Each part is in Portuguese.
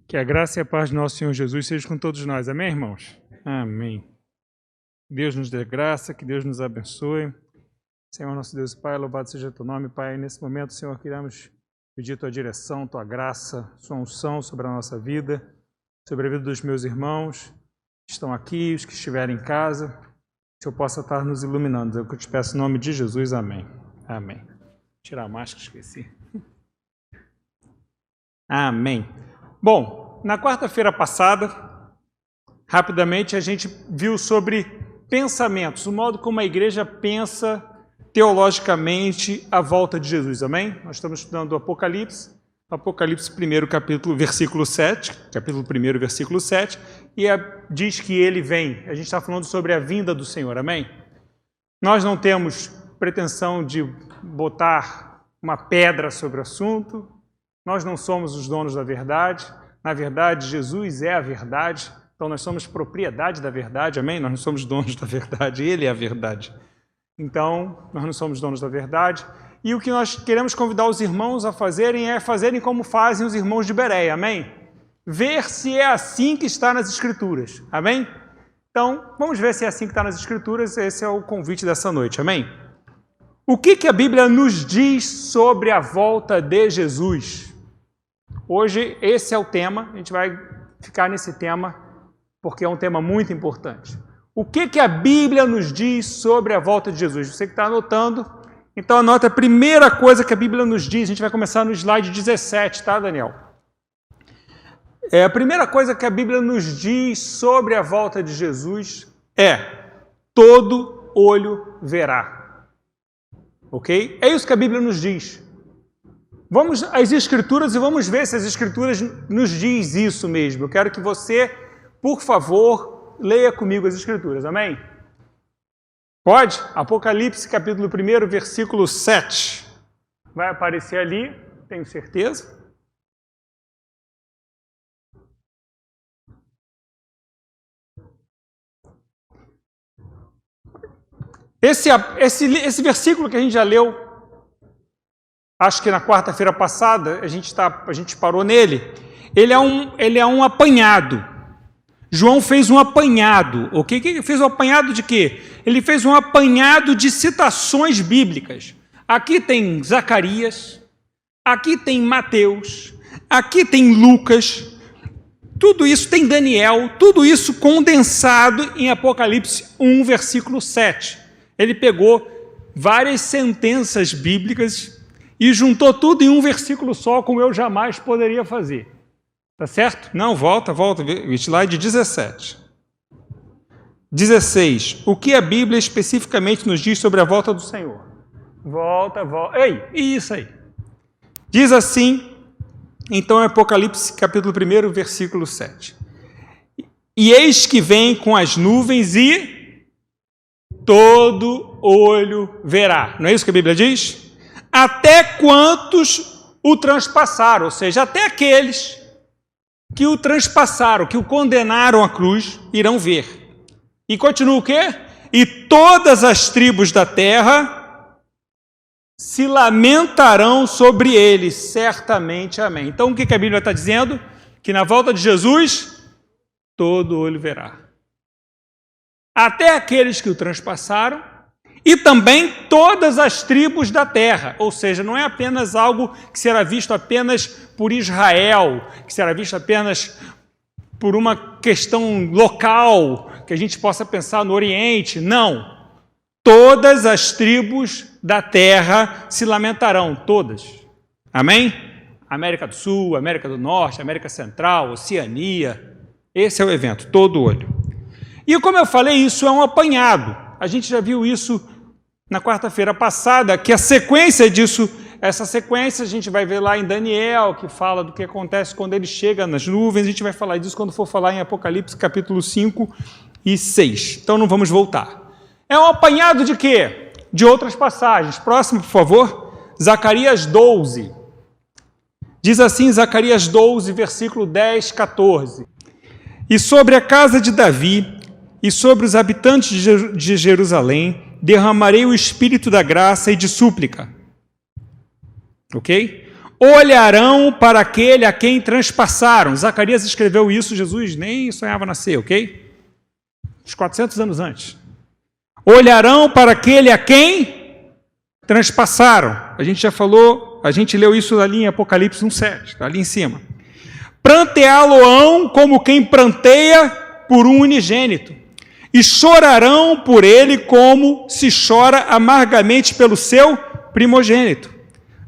Que a graça e a paz do nosso Senhor Jesus seja com todos nós. Amém, irmãos? Amém. Deus nos dê graça, que Deus nos abençoe. Senhor, nosso Deus e Pai, louvado seja teu nome, Pai. Nesse momento, Senhor, queremos pedir tua direção, tua graça, sua unção sobre a nossa vida, sobre a vida dos meus irmãos que estão aqui, os que estiverem em casa, que o Senhor possa estar nos iluminando. É o que eu te peço em nome de Jesus. Amém. Amém. Vou tirar a máscara, esqueci. Amém. Bom, na quarta-feira passada, rapidamente a gente viu sobre pensamentos, o modo como a igreja pensa teologicamente a volta de Jesus, amém? Nós estamos estudando o Apocalipse 1, capítulo 1, versículo 7, e diz que ele vem. A gente está falando sobre a vinda do Senhor, amém? Nós não temos pretensão de botar uma pedra sobre o assunto, nós não somos os donos da verdade, na verdade Jesus é a verdade, então nós somos propriedade da verdade, amém? Nós não somos donos da verdade, ele é a verdade. Então, nós não somos donos da verdade. E o que nós queremos convidar os irmãos a fazerem é fazerem como fazem os irmãos de Bereia, amém? Ver se é assim que está nas Escrituras, amém? Então, vamos ver se é assim que está nas Escrituras, esse é o convite dessa noite, amém? O que a Bíblia nos diz sobre a volta de Jesus? Hoje, esse é o tema, a gente vai ficar nesse tema, porque é um tema muito importante. O que a Bíblia nos diz sobre a volta de Jesus? Você que está anotando, então anota a primeira coisa que a Bíblia nos diz. A gente vai começar no slide 17, tá, Daniel? A primeira coisa que a Bíblia nos diz sobre a volta de Jesus é: todo olho verá. Ok? É isso que a Bíblia nos diz. Vamos às Escrituras e vamos ver se as Escrituras nos diz isso mesmo. Eu quero que você, por favor, leia comigo as Escrituras, amém? Pode? Apocalipse, capítulo 1, versículo 7. Vai aparecer ali, tenho certeza. Esse versículo que a gente já leu, acho que na quarta-feira passada, a gente parou nele, ele é um apanhado. João fez um apanhado, ok? Ele fez um apanhado de quê? Ele fez um apanhado de citações bíblicas. Aqui tem Zacarias, aqui tem Mateus, aqui tem Lucas, tudo isso tem Daniel, tudo isso condensado em Apocalipse 1, versículo 7. Ele pegou várias sentenças bíblicas e juntou tudo em um versículo só, como eu jamais poderia fazer. Tá certo? Não, volta, slide 17. 16. O que a Bíblia especificamente nos diz sobre a volta do Senhor? Volta. Ei, isso aí. Diz assim, então, Apocalipse, capítulo 1, versículo 7. E eis que vem com as nuvens e todo olho verá. Não é isso que a Bíblia diz? Até quantos o transpassaram, ou seja, até aqueles que o transpassaram, que o condenaram à cruz, irão ver. E continua o quê? E todas as tribos da terra se lamentarão sobre ele, certamente, amém. Então, o que a Bíblia está dizendo? Que na volta de Jesus, todo olho verá. Até aqueles que o transpassaram, e também todas as tribos da terra, ou seja, não é apenas algo que será visto apenas por Israel, que será visto apenas por uma questão local, que a gente possa pensar no Oriente, não. Todas as tribos da terra se lamentarão, todas. Amém? América do Sul, América do Norte, América Central, Oceania, esse é o evento, todo olho. E como eu falei, isso é um apanhado. A gente já viu isso na quarta-feira passada, que a sequência disso, essa sequência a gente vai ver lá em Daniel, que fala do que acontece quando ele chega nas nuvens, a gente vai falar disso quando for falar em Apocalipse, capítulo 5 e 6. Então não vamos voltar. É um apanhado de quê? De outras passagens. Próximo, por favor. Zacarias 12. Diz assim, Zacarias 12, versículo 10, 14. E sobre a casa de Davi e sobre os habitantes de Jerusalém derramarei o espírito da graça e de súplica. Ok? olharão para aquele a quem transpassaram. Zacarias escreveu isso, Jesus nem sonhava nascer, ok? Uns 400 anos antes. Olharão para aquele a quem transpassaram. A gente já falou, a gente leu isso ali em Apocalipse 1:7, tá ali em cima. Pranteá-lo-ão como quem pranteia por um unigênito, e chorarão por ele como se chora amargamente pelo seu primogênito.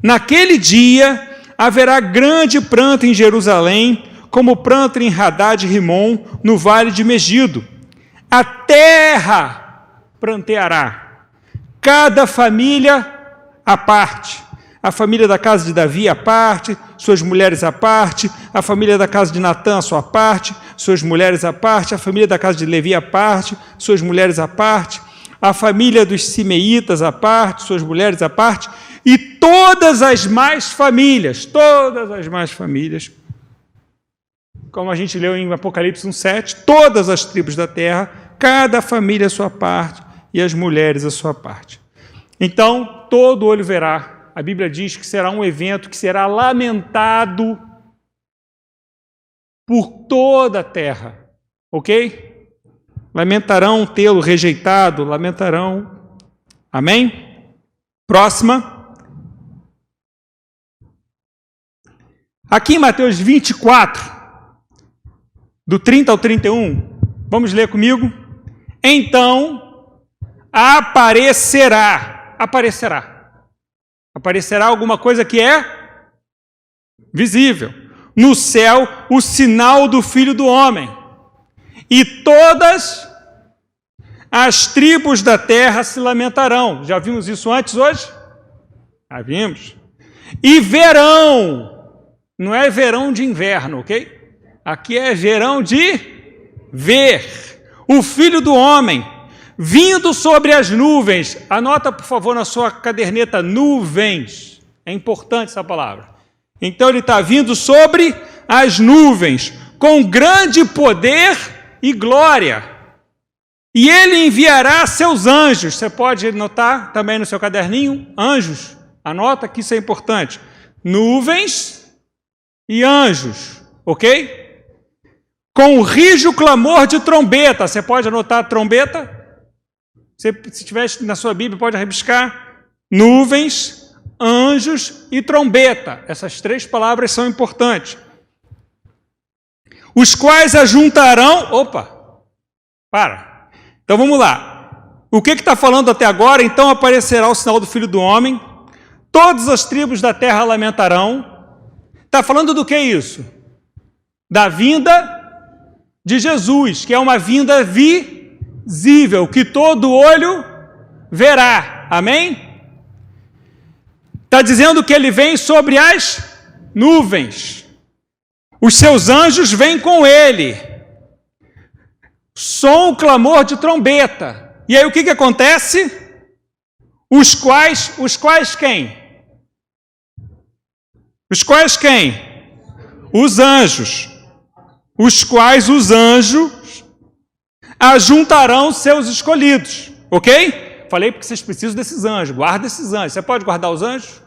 Naquele dia haverá grande pranto em Jerusalém, como pranto em Hadad e Rimon, no vale de Megido. A terra pranteará, cada família à parte. A família da casa de Davi à parte, suas mulheres à parte, a família da casa de Natã à sua parte, suas mulheres à parte, a família da casa de Levi à parte, suas mulheres à parte, a família dos Simeitas à parte, suas mulheres à parte, e todas as mais famílias, como a gente leu em Apocalipse 1:7, todas as tribos da terra, cada família à sua parte, e as mulheres à sua parte. Então, todo olho verá. A Bíblia diz que será um evento que será lamentado por toda a terra, ok? Lamentarão tê-lo rejeitado, lamentarão. Amém? Próxima. Aqui em Mateus 24, do 30 ao 31, vamos ler comigo? Então, aparecerá alguma coisa que é visível. No céu, o sinal do Filho do Homem. E todas as tribos da terra se lamentarão. Já vimos isso antes hoje? Já vimos. E verão. Não é verão de inverno, ok? Aqui é verão de ver. O Filho do Homem vindo sobre as nuvens. Anota, por favor, na sua caderneta, nuvens. É importante essa palavra. Então, ele está vindo sobre as nuvens, com grande poder e glória. E ele enviará seus anjos. Você pode anotar também no seu caderninho, anjos. Anota que isso é importante. Nuvens e anjos, ok? Com o rijo clamor de trombeta. Você pode anotar trombeta? Se tiver na sua Bíblia, pode rabiscar. Nuvens, anjos e trombeta. Essas três palavras são importantes. Os quais ajuntarão... Opa! Para. Então vamos lá. O que está falando até agora? Então aparecerá o sinal do Filho do Homem. Todas as tribos da terra lamentarão. Está falando do que isso? Da vinda de Jesus, que é uma vinda visível, que todo olho verá. Amém? Está dizendo que ele vem sobre as nuvens. Os seus anjos vêm com ele. Som, clamor de trombeta. E aí o que acontece? Os quais quem? Os quais quem? Os anjos. Os quais os anjos ajuntarão seus escolhidos, ok? Falei porque vocês precisam desses anjos, guarda esses anjos. Você pode guardar os anjos?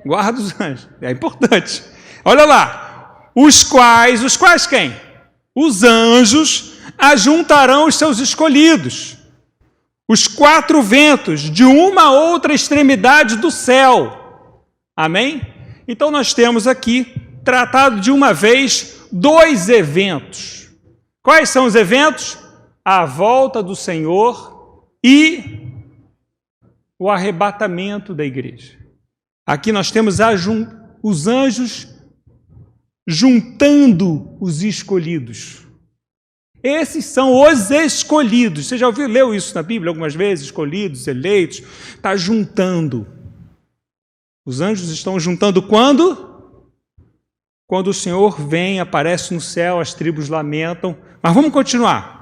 Guarda os anjos, é importante. Olha lá, os quais quem? Os anjos ajuntarão os seus escolhidos, os quatro ventos de uma outra extremidade do céu. Amém? Então nós temos aqui, tratado de uma vez, dois eventos. Quais são os eventos? A volta do Senhor e o arrebatamento da igreja. Aqui nós temos os anjos juntando os escolhidos. Esses são os escolhidos. Você já leu isso na Bíblia algumas vezes? Escolhidos, eleitos. Está juntando. Os anjos estão juntando quando? Quando o Senhor vem, aparece no céu, as tribos lamentam. Mas vamos continuar.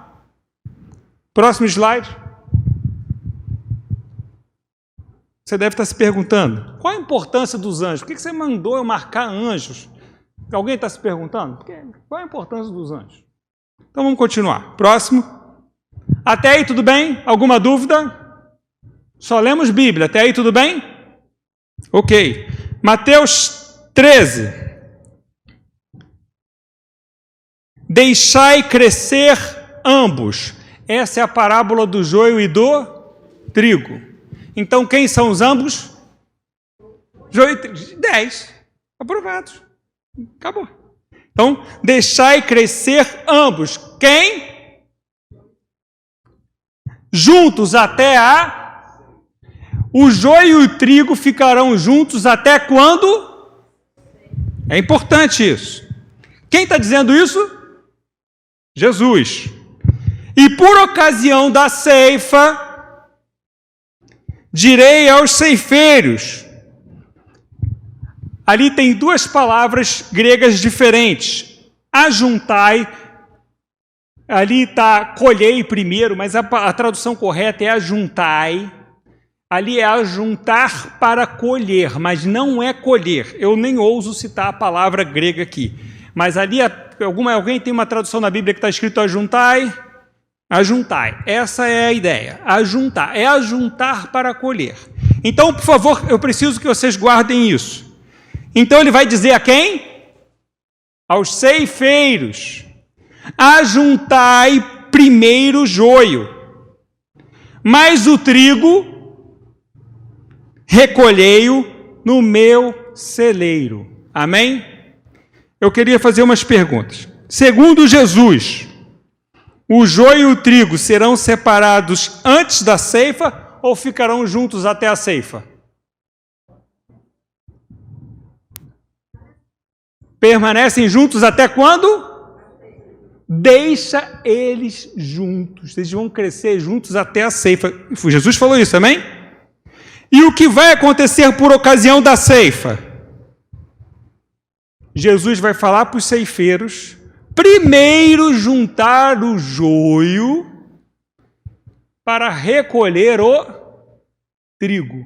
Próximo slide. Você deve estar se perguntando, qual a importância dos anjos? Por que você mandou eu marcar anjos? Alguém está se perguntando? Qual a importância dos anjos? Então vamos continuar. Próximo. Até aí tudo bem? Alguma dúvida? Só lemos Bíblia. Até aí tudo bem? Ok. Mateus 13. Deixai crescer ambos. Essa é a parábola do joio e do trigo. Então, quem são os ambos? Joio e trigo. 10. Aprovados. Acabou. Então, deixai crescer ambos. Quem? Juntos até a... O joio e o trigo ficarão juntos até quando? É importante isso. Quem está dizendo isso? Jesus. E por ocasião da ceifa, direi aos ceifeiros. Ali tem duas palavras gregas diferentes. Ajuntai, ali está colhei primeiro, mas a tradução correta é ajuntai. Ali é ajuntar para colher, mas não é colher. Eu nem ouso citar a palavra grega aqui. Mas ali, alguém tem uma tradução na Bíblia que está escrito ajuntai? Ajuntai. Essa é a ideia. Ajuntar. É ajuntar para colher. Então, por favor, eu preciso que vocês guardem isso. Então, ele vai dizer a quem? Aos ceifeiros. Ajuntai primeiro o joio, mas o trigo recolhei-o no meu celeiro. Amém? Eu queria fazer umas perguntas. Segundo Jesus, o joio e o trigo serão separados antes da ceifa ou ficarão juntos até a ceifa? Permanecem juntos até quando? Deixa eles juntos. Eles vão crescer juntos até a ceifa. Jesus falou isso, amém? E o que vai acontecer por ocasião da ceifa? Jesus vai falar para os ceifeiros, primeiro juntar o joio para recolher o trigo.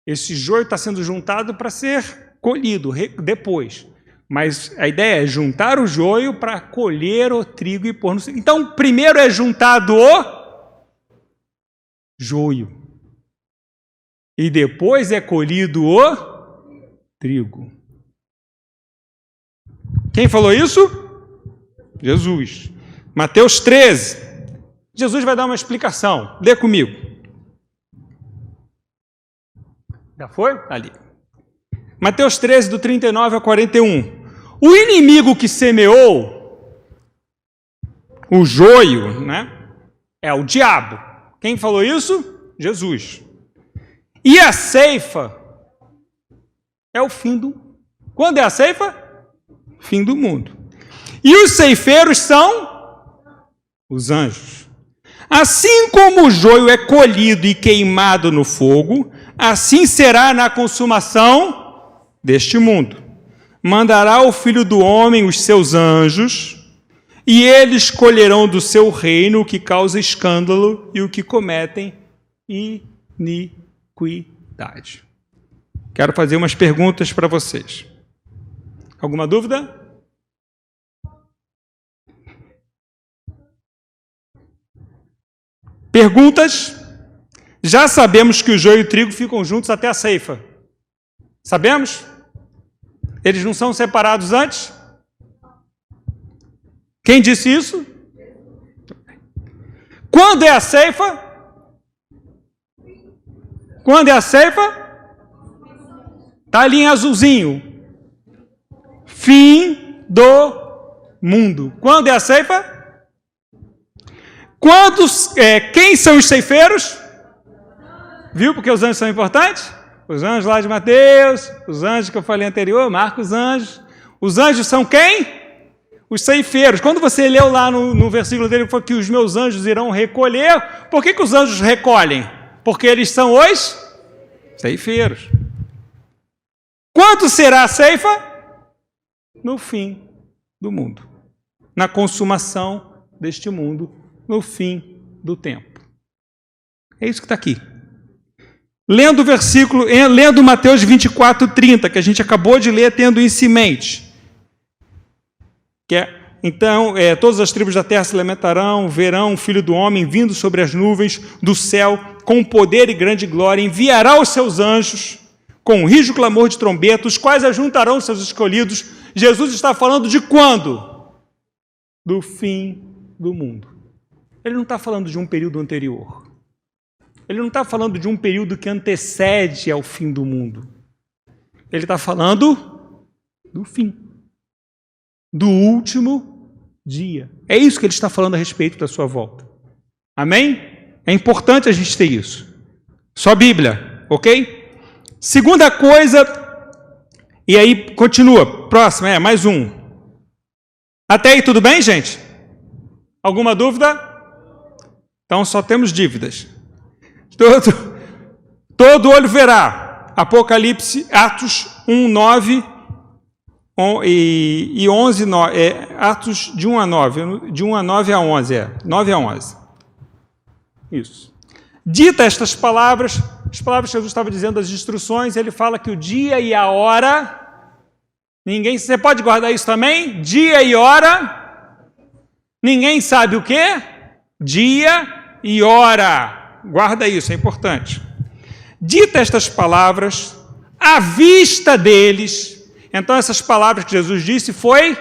Esse joio está sendo juntado para ser colhido depois. Mas a ideia é juntar o joio para colher o trigo e pôr no... Então, primeiro é juntado o joio. E depois é colhido o trigo. Quem falou isso? Jesus. Mateus 13. Jesus vai dar uma explicação. Lê comigo. Já foi? Ali. Mateus 13, do 39 a 41. O inimigo que semeou o joio, né, é o diabo. Quem falou isso? Jesus. E a ceifa é o fim do... Quando é a ceifa? Fim do mundo. E os ceifeiros são os anjos. Assim como o joio é colhido e queimado no fogo, assim será na consumação deste mundo. Mandará o Filho do Homem os seus anjos, e eles colherão do seu reino o que causa escândalo e o que cometem iniquidade. Quero fazer umas perguntas para vocês. Alguma dúvida? Perguntas? Já sabemos que o joio e o trigo ficam juntos até a ceifa. Sabemos? Eles não são separados antes? Quem disse isso? Quando é a ceifa? Quando é a ceifa? Está ali em azulzinho. Fim do mundo. Quando é a ceifa? Quem são os ceifeiros? Viu porque os anjos são importantes? Os anjos lá de Mateus, os anjos que eu falei anterior, Marcos anjos. Os anjos são quem? Os ceifeiros. Quando você leu lá no versículo dele que os meus anjos irão recolher, por que os anjos recolhem? Porque eles são os ceifeiros. Quanto será a ceifa? No fim do mundo. Na consumação deste mundo, no fim do tempo. É isso que está aqui. Lendo o versículo, lendo Mateus 24, 30, que a gente acabou de ler, tendo isso em mente. Então, todas as tribos da terra se lamentarão, verão o Filho do Homem vindo sobre as nuvens do céu, com poder e grande glória, enviará os seus anjos com um rijo clamor de trombeta, os quais ajuntarão seus escolhidos. Jesus está falando de quando? Do fim do mundo. Ele não está falando de um período anterior. Ele não está falando de um período que antecede ao fim do mundo. Ele está falando do fim. Do último dia. É isso que ele está falando a respeito da sua volta. Amém? É importante a gente ter isso. Só Bíblia, ok? Segunda coisa, e aí continua. Próximo, mais um. Até aí tudo bem, gente? Alguma dúvida? Então só temos dívidas. Todo olho verá. Apocalipse, Atos 1, 9 e 11, 9. Atos de 1 a 9. De 1 a 9 a 11, 9 a 11. Isso. Dita estas palavras, as palavras que Jesus estava dizendo, as instruções, ele fala que o dia e a hora, você pode guardar isso também? Dia e hora, ninguém sabe o quê? Dia e hora. Guarda isso, é importante. Dita estas palavras, à vista deles, então essas palavras que Jesus disse foi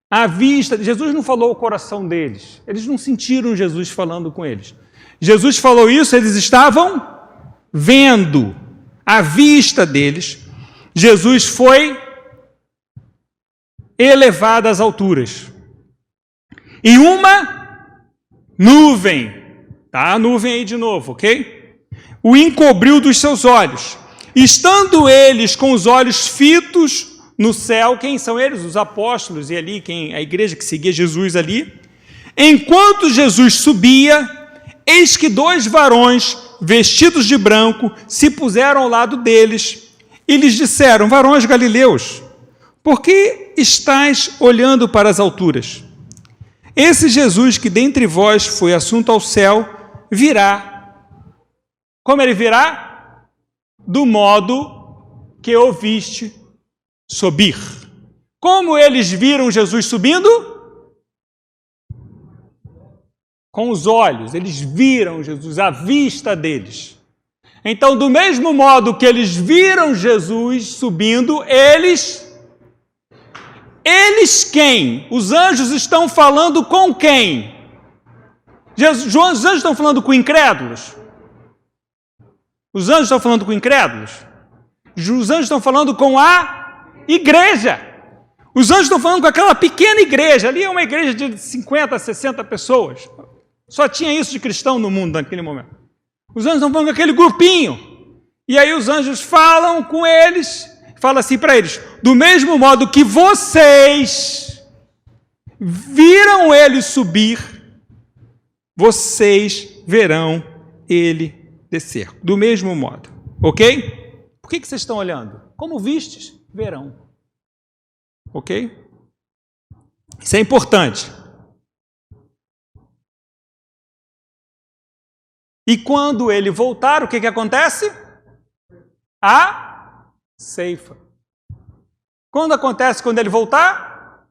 à vista. Jesus não falou o coração deles, eles não sentiram Jesus falando com eles. Jesus falou isso, eles estavam vendo, à vista deles. Jesus foi elevado às alturas. E uma nuvem, tá? A nuvem aí de novo, ok? O encobriu dos seus olhos. Estando eles com os olhos fitos no céu, quem são eles? Os apóstolos e ali, a igreja que seguia Jesus ali. Enquanto Jesus subia, eis que 2 varões, vestidos de branco, se puseram ao lado deles e lhes disseram: varões galileus, por que estáis olhando para as alturas? Esse Jesus que dentre vós foi assunto ao céu, virá. Como ele virá? Do modo que ouviste subir. Como eles viram Jesus subindo? Com os olhos, eles viram Jesus à vista deles. Então, do mesmo modo que eles viram Jesus subindo, eles quem? Os anjos estão falando com quem? Os anjos estão falando com incrédulos? Os anjos estão falando com incrédulos? Os anjos estão falando com a igreja. Os anjos estão falando com aquela pequena igreja. Ali é uma igreja de 50, 60 pessoas. Só tinha isso de cristão no mundo naquele momento. Os anjos estão falando com aquele grupinho. E aí os anjos falam com eles, falam assim para eles: do mesmo modo que vocês viram ele subir, vocês verão ele descer. Do mesmo modo. Ok? Por que vocês estão olhando? Como vistes, verão. Ok? Isso é importante. E quando ele voltar, o que acontece? A ceifa. Quando acontece quando ele voltar?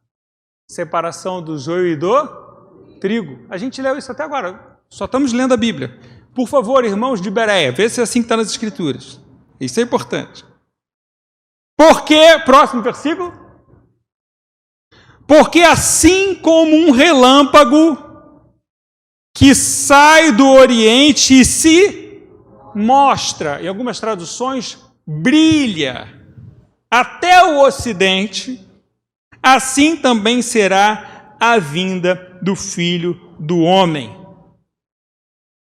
Separação do joio e do trigo. A gente leu isso até agora. Só estamos lendo a Bíblia. Por favor, irmãos de Bereia, vê se é assim que está nas Escrituras. Isso é importante. Porque, próximo versículo. Porque assim como um relâmpago que sai do Oriente e se mostra, em algumas traduções, brilha até o Ocidente, assim também será a vinda do Filho do Homem.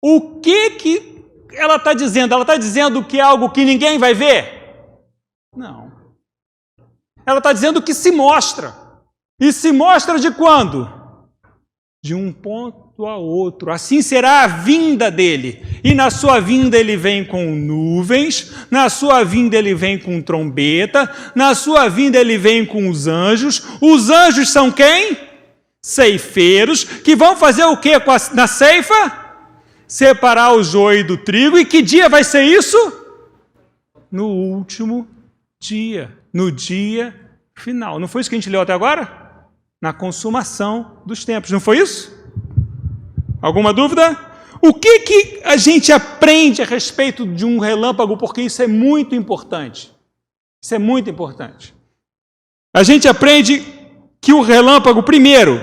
O que ela está dizendo? Ela está dizendo que é algo que ninguém vai ver? Não. Ela está dizendo que se mostra. E se mostra de quando? De um ponto a outro. Assim será a vinda dele. E na sua vinda ele vem com nuvens, na sua vinda ele vem com trombeta, na sua vinda ele vem com os anjos. Os anjos são quem? Ceifeiros, que vão fazer o que na ceifa? Separar o joio do trigo. E que dia vai ser isso? No último dia, no dia final. Não foi isso que a gente leu até agora? Na consumação dos tempos, não foi isso? Alguma dúvida? O que a gente aprende a respeito de um relâmpago? Porque isso é muito importante. Isso é muito importante. A gente aprende que o relâmpago, primeiro,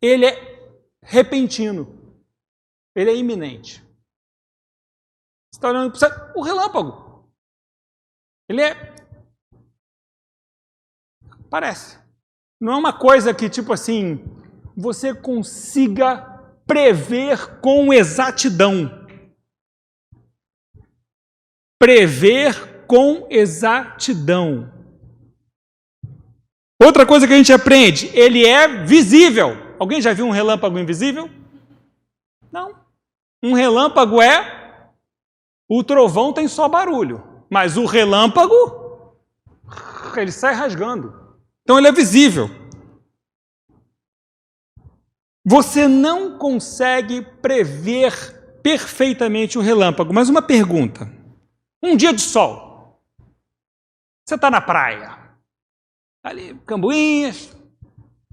ele é repentino. Ele é iminente. Você está olhando para o relâmpago. Ele é... Parece. Não é uma coisa que, tipo assim, você consiga prever com exatidão. Prever com exatidão. Outra coisa que a gente aprende, ele é visível. Alguém já viu um relâmpago invisível? Não. Um relâmpago é... O trovão tem só barulho, mas o relâmpago, ele sai rasgando. Então ele é visível. Você não consegue prever perfeitamente o relâmpago. Mas uma pergunta. Um dia de sol. Você está na praia. Ali, Cambuinhas,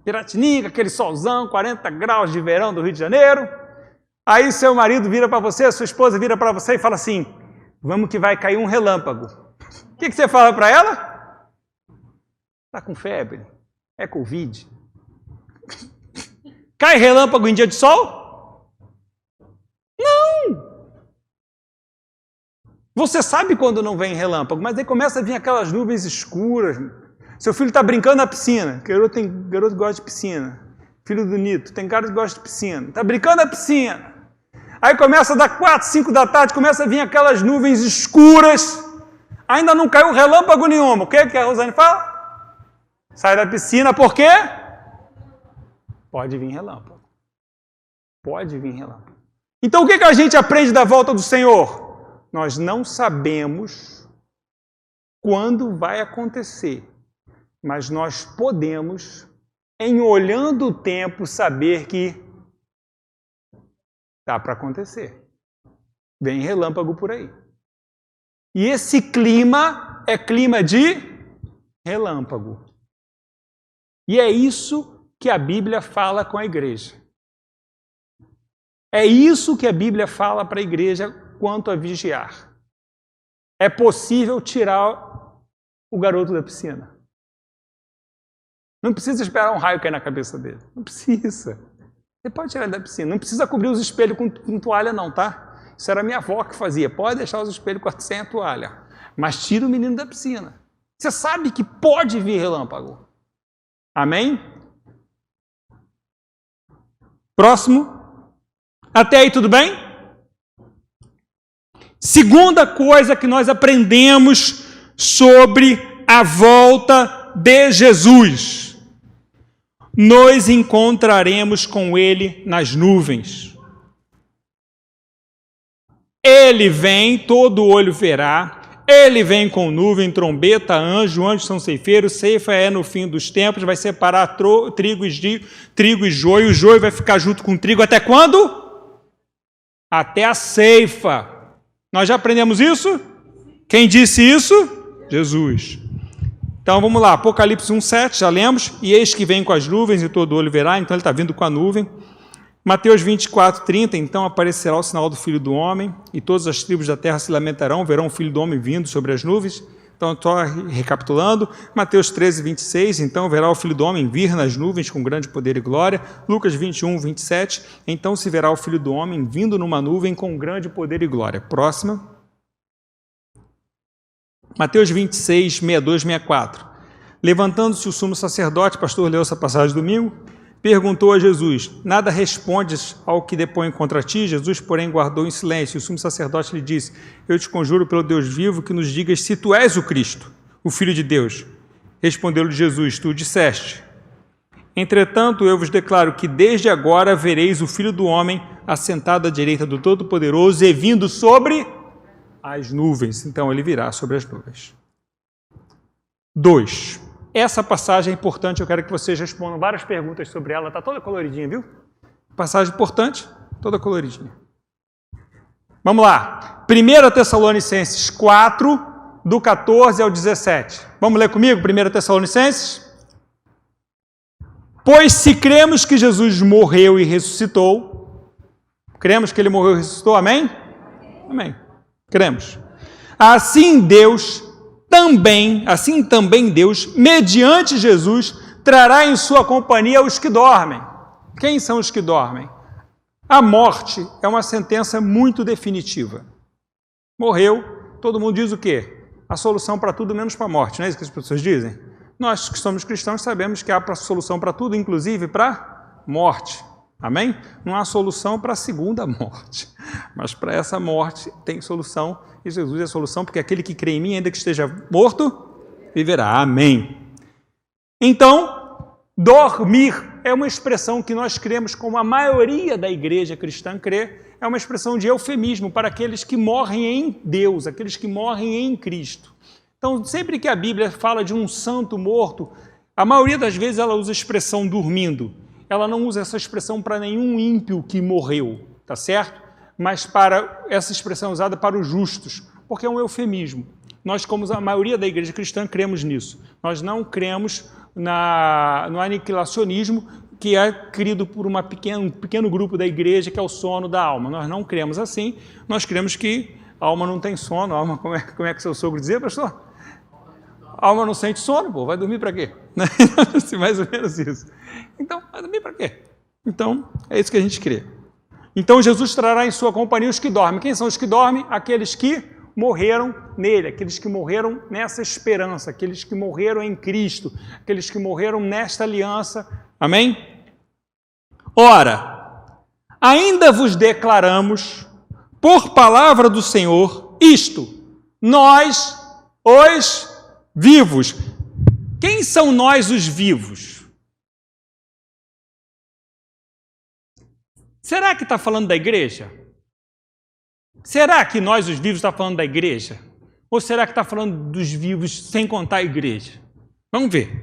Piratininga, aquele solzão, 40 graus de verão do Rio de Janeiro. Aí seu marido vira para você, sua esposa vira para você e fala assim, vamos que vai cair um relâmpago. O que você fala para ela? Está com febre? É Covid? Cai relâmpago em dia de sol? Não! Você sabe quando não vem relâmpago, mas aí começa a vir aquelas nuvens escuras. Seu filho está brincando na piscina. Garoto que gosta de piscina. Filho do Nito, tem cara que gosta de piscina. Está brincando na piscina. Aí começa a dar 4, 5 da tarde, começa a vir aquelas nuvens escuras. Ainda não caiu relâmpago nenhum. O que a Rosane fala? Sai da piscina, por quê? Pode vir relâmpago. Pode vir relâmpago. Então o que a gente aprende da volta do Senhor? Nós não sabemos quando vai acontecer, mas nós podemos, em olhando o tempo, saber que dá para acontecer. Vem relâmpago por aí. E esse clima é clima de relâmpago. E é isso que a Bíblia fala com a igreja. É isso que a Bíblia fala para a igreja quanto a vigiar. É possível tirar o garoto da piscina. Não precisa esperar um raio cair na cabeça dele. Não precisa. Você pode tirar ele da piscina. Não precisa cobrir os espelhos com toalha não, tá? Isso era a minha avó que fazia. Pode deixar os espelhos sem a toalha. Mas tira o menino da piscina. Você sabe que pode vir relâmpago. Amém? Próximo. Até aí tudo bem? Segunda coisa que nós aprendemos sobre a volta de Jesus. Nos encontraremos com Ele nas nuvens. Ele vem, todo olho verá. Ele vem com nuvem, trombeta, anjos são ceifeiros, ceifa é no fim dos tempos, vai separar trigo e joio, o joio vai ficar junto com o trigo até quando? Até a ceifa. Nós já aprendemos isso? Quem disse isso? Jesus. Então vamos lá, Apocalipse 1:7, já lemos, e eis que vem com as nuvens e todo olho verá, então ele está vindo com a nuvem. Mateus 24:30, então aparecerá o sinal do Filho do Homem, e todas as tribos da terra se lamentarão, verão o Filho do Homem vindo sobre as nuvens. Então, estou recapitulando. Mateus 13:26, então verá o Filho do Homem vir nas nuvens com grande poder e glória. Lucas 21:27, então se verá o Filho do Homem vindo numa nuvem com grande poder e glória. Próxima. Mateus 26:62, 64. Levantando-se o sumo sacerdote, pastor leu essa passagem domingo, perguntou a Jesus, nada respondes ao que depõe contra ti? Jesus, porém, guardou em silêncio. E o sumo sacerdote lhe disse, eu te conjuro pelo Deus vivo que nos digas se tu és o Cristo, o Filho de Deus. Respondeu-lhe Jesus, tu disseste. Entretanto, eu vos declaro que desde agora vereis o Filho do Homem assentado à direita do Todo-Poderoso e vindo sobre as nuvens. Então, ele virá sobre as nuvens. 2. Essa passagem é importante, eu quero que vocês respondam várias perguntas sobre ela, está toda coloridinha, viu? Passagem importante, toda coloridinha. Vamos lá, 1 Tessalonicenses 4, do 14 ao 17. Vamos ler comigo, 1 Tessalonicenses? Pois se cremos que Jesus morreu e ressuscitou, Cremos que ele morreu e ressuscitou, amém? Amém. Cremos. Assim também Deus, mediante Jesus, trará em sua companhia os que dormem. Quem são os que dormem? A morte é uma sentença muito definitiva. Morreu, todo mundo diz o quê? A solução para tudo menos para a morte, não é isso que as pessoas dizem? Nós que somos cristãos sabemos que há solução para tudo, inclusive para morte. Amém? Não há solução para a segunda morte, mas para essa morte tem solução, e Jesus é a solução, porque aquele que crê em mim, ainda que esteja morto, viverá. Amém. Então, dormir é uma expressão que nós cremos, como a maioria da igreja cristã crê, é uma expressão de eufemismo para aqueles que morrem em Deus, aqueles que morrem em Cristo. Então, sempre que a Bíblia fala de um santo morto, a maioria das vezes ela usa a expressão dormindo. Ela não usa essa expressão para nenhum ímpio que morreu, tá certo? Mas essa expressão é usada para os justos, porque é um eufemismo. Nós, como a maioria da igreja cristã, cremos nisso. Nós não cremos no aniquilacionismo, que é criado por um pequeno grupo da igreja, que é o sono da alma. Nós não cremos assim. Nós cremos que a alma não tem sono. A alma, como é que seu sogro dizia, pastor? A alma não sente sono, pô, vai dormir para quê? Mais ou menos isso. Então, vai dormir para quê? Então, é isso que a gente crê. Então, Jesus trará em sua companhia os que dormem. Quem são os que dormem? Aqueles que morreram nele, aqueles que morreram nessa esperança, aqueles que morreram em Cristo, aqueles que morreram nesta aliança. Amém? Ora, ainda vos declaramos, por palavra do Senhor, isto, nós, os vivos. Quem são nós os vivos? Será que está falando da igreja? Será que nós os vivos está falando da igreja? Ou será que está falando dos vivos sem contar a igreja? Vamos ver.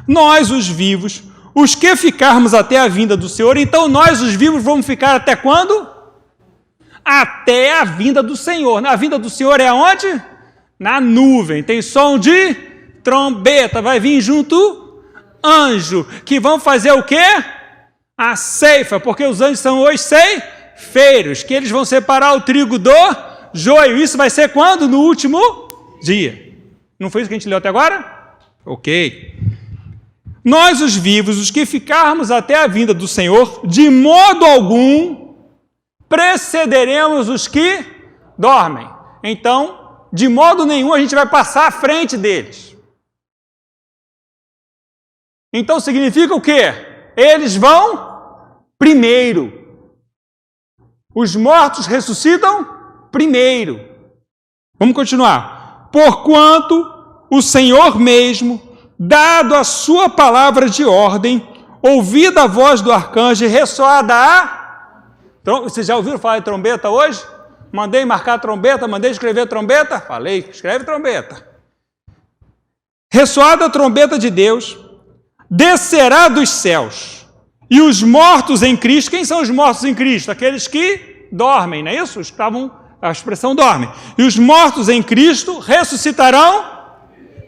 Nós os vivos, os que ficarmos até a vinda do Senhor, então nós os vivos vamos ficar até quando? Até a vinda do Senhor. A vinda do Senhor é aonde? Na nuvem. Tem som de trombeta. Vai vir junto anjo, que vão fazer o quê? A ceifa, porque os anjos são os ceifeiros, que eles vão separar o trigo do joio. Isso vai ser quando? No último dia. Não foi isso que a gente leu até agora? Ok. Nós, os vivos, os que ficarmos até a vinda do Senhor, de modo algum precederemos os que dormem. Então, de modo nenhum a gente vai passar à frente deles. Então significa o quê? Eles vão primeiro. Os mortos ressuscitam primeiro. Vamos continuar. Porquanto o Senhor mesmo, dado a sua palavra de ordem, ouvida a voz do arcanjo, ressoada a... Vocês já ouviram falar de trombeta hoje? Mandei marcar trombeta, mandei escrever trombeta? Falei, escreve trombeta. Ressoada a trombeta de Deus, descerá dos céus, e os mortos em Cristo, quem são os mortos em Cristo? Aqueles que dormem, não é isso? A expressão dorme. E os mortos em Cristo ressuscitarão,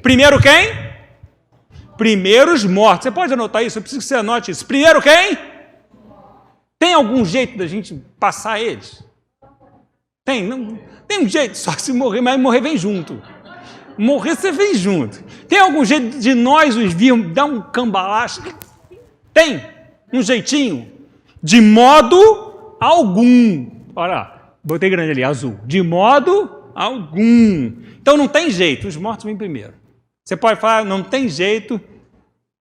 primeiro quem? Primeiro os mortos. Você pode anotar isso? Eu preciso que você anote isso. Primeiro quem? Tem algum jeito da gente passar eles? Tem? Não, tem um jeito, só se morrer, mas morrer vem junto. Morrer você vem junto. Tem algum jeito de nós os virmos, dar um cambalacho? Tem um jeitinho? De modo algum. Olha lá, botei grande ali, azul. De modo algum. Então não tem jeito, os mortos vêm primeiro. Você pode falar, não tem jeito,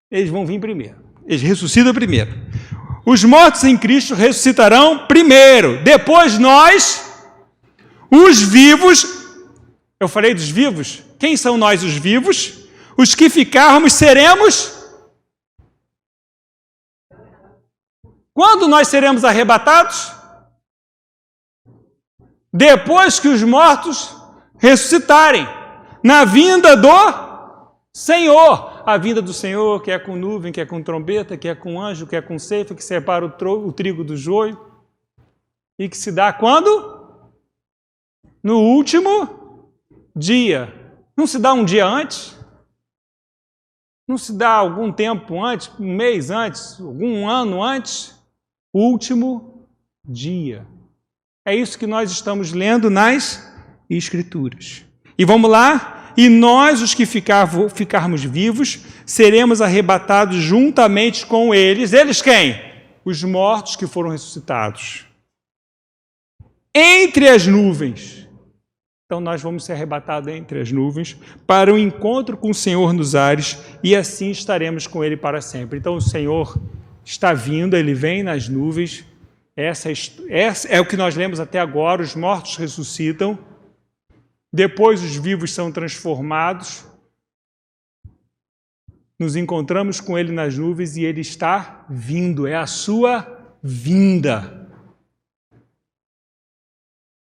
eles vão vir primeiro. Eles ressuscitam primeiro. Os mortos em Cristo ressuscitarão primeiro. Depois nós, os vivos, eu falei dos vivos, quem são nós os vivos? Os que ficarmos seremos... Quando nós seremos arrebatados? Depois que os mortos ressuscitarem, na vinda do Senhor. A vinda do Senhor, que é com nuvem, que é com trombeta, que é com anjo, que é com ceifa, que separa o trigo do joio. E que se dá quando? No último dia. Não se dá um dia antes? Não se dá algum tempo antes, um mês antes, algum ano antes? Último dia. É isso que nós estamos lendo nas Escrituras. E vamos lá. E nós, os que ficarmos vivos, seremos arrebatados juntamente com eles. Eles quem? Os mortos que foram ressuscitados. Entre as nuvens. Então nós vamos ser arrebatados entre as nuvens para o encontro com o Senhor nos ares e assim estaremos com Ele para sempre. Então o Senhor está vindo, Ele vem nas nuvens. Essa é o que nós lemos até agora. Os mortos ressuscitam. Depois os vivos são transformados. Nos encontramos com Ele nas nuvens e Ele está vindo. É a sua vinda.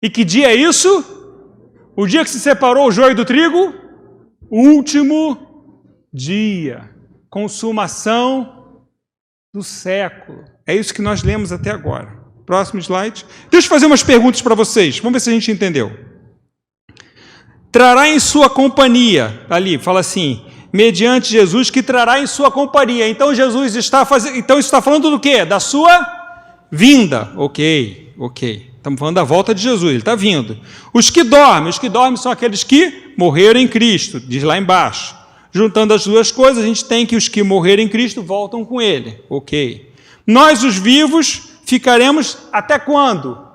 E que dia é isso? O dia que se separou o joio do trigo? O último dia. Consumação do século. É isso que nós lemos até agora. Próximo slide. Deixa eu fazer umas perguntas para vocês. Vamos ver se a gente entendeu. Trará em sua companhia. Ali, fala assim. Mediante Jesus que trará em sua companhia. Então Jesus está fazendo. Então isso está falando do quê? Da sua vinda. Ok. Estamos falando da volta de Jesus, Ele está vindo. Os que dormem são aqueles que morreram em Cristo, diz lá embaixo. Juntando as duas coisas, a gente tem que os que morreram em Cristo voltam com Ele. Ok. Nós, os vivos, ficaremos até quando?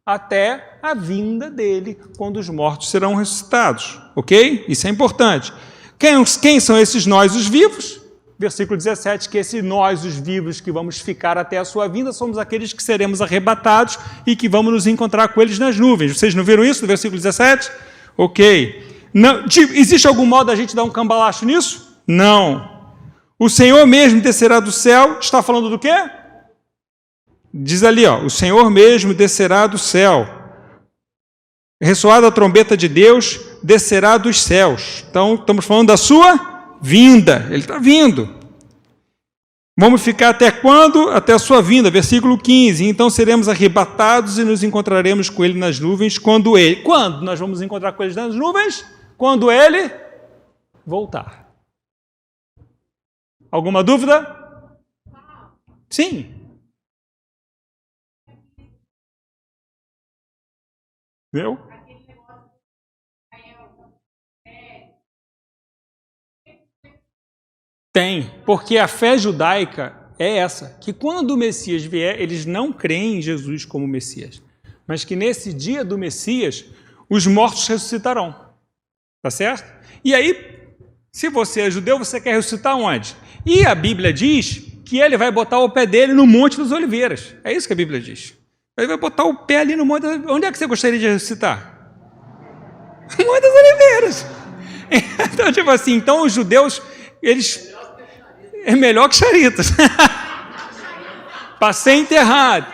Até a vinda dEle, quando os mortos serão ressuscitados. Ok? Isso é importante. Quem são esses nós, os vivos? Versículo 17, que esse nós, os vivos, que vamos ficar até a sua vinda, somos aqueles que seremos arrebatados e que vamos nos encontrar com eles nas nuvens. Vocês não viram isso no versículo 17? Ok. Não, existe algum modo da gente dar um cambalacho nisso? Não. O Senhor mesmo descerá do céu. Está falando do quê? Diz ali, o Senhor mesmo descerá do céu. Ressoada a trombeta de Deus, descerá dos céus. Então, estamos falando da sua vinda, Ele está vindo. Vamos ficar até quando? Até a sua vinda, versículo 15. Então seremos arrebatados e nos encontraremos com Ele nas nuvens quando nós vamos encontrar com Ele nas nuvens? Quando Ele voltar. Alguma dúvida? Sim. Viu? Tem, porque a fé judaica é essa, que quando o Messias vier, eles não creem em Jesus como Messias, mas que nesse dia do Messias, os mortos ressuscitarão. Tá certo? E aí, se você é judeu, você quer ressuscitar onde? E a Bíblia diz que ele vai botar o pé dele no Monte das Oliveiras. É isso que a Bíblia diz. Ele vai botar o pé ali no Monte das Oliveiras. Onde é que você gostaria de ressuscitar? No Monte das Oliveiras. Então, tipo assim, então os judeus, eles... É melhor que Charitas. Para ser enterrado.